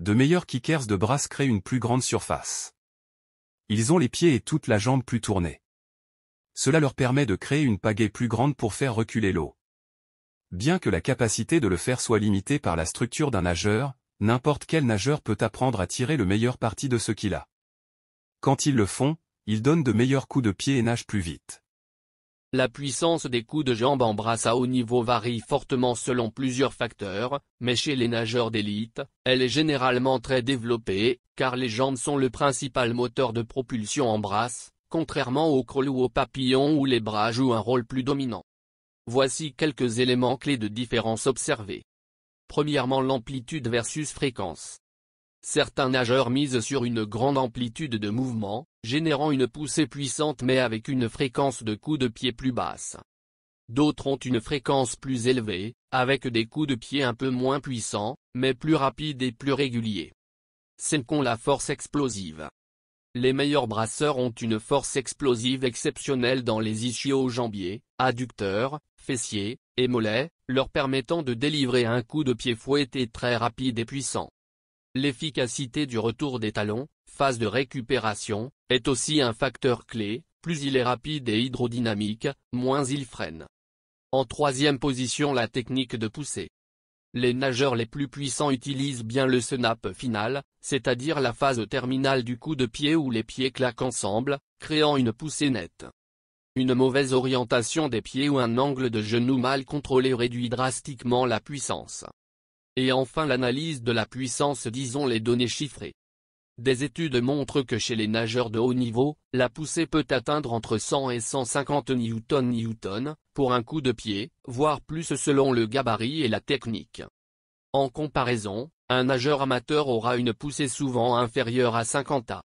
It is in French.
De meilleurs kickers de brasse créent une plus grande surface. Ils ont les pieds et toute la jambe plus tournés. Cela leur permet de créer une pagaie plus grande pour faire reculer l'eau. Bien que la capacité de le faire soit limitée par la structure d'un nageur, n'importe quel nageur peut apprendre à tirer le meilleur parti de ce qu'il a. Quand ils le font, ils donnent de meilleurs coups de pied et nagent plus vite. La puissance des coups de jambe en brasse à haut niveau varie fortement selon plusieurs facteurs, mais chez les nageurs d'élite, elle est généralement très développée, car les jambes sont le principal moteur de propulsion en brasse, contrairement au crawl ou au papillon où les bras jouent un rôle plus dominant. Voici quelques éléments clés de différence observés. Premièrement, l'amplitude versus fréquence. Certains nageurs misent sur une grande amplitude de mouvement, générant une poussée puissante mais avec une fréquence de coups de pied plus basse. D'autres ont une fréquence plus élevée, avec des coups de pied un peu moins puissants, mais plus rapides et plus réguliers. Cinquièmement, la force explosive. Les meilleurs brasseurs ont une force explosive exceptionnelle dans les ischio-jambiers, adducteurs, fessiers, et mollets, leur permettant de délivrer un coup de pied fouetté très rapide et puissant. L'efficacité du retour des talons, phase de récupération, est aussi un facteur clé, plus il est rapide et hydrodynamique, moins il freine. En troisième position, la technique de poussée. Les nageurs les plus puissants utilisent bien le snap final, c'est-à-dire la phase terminale du coup de pied où les pieds claquent ensemble, créant une poussée nette. Une mauvaise orientation des pieds ou un angle de genou mal contrôlé réduit drastiquement la puissance. Et enfin, l'analyse de la puissance, disons les données chiffrées. Des études montrent que chez les nageurs de haut niveau, la poussée peut atteindre entre 100 et 150 Newton pour un coup de pied, voire plus selon le gabarit et la technique. En comparaison, un nageur amateur aura une poussée souvent inférieure à 50 à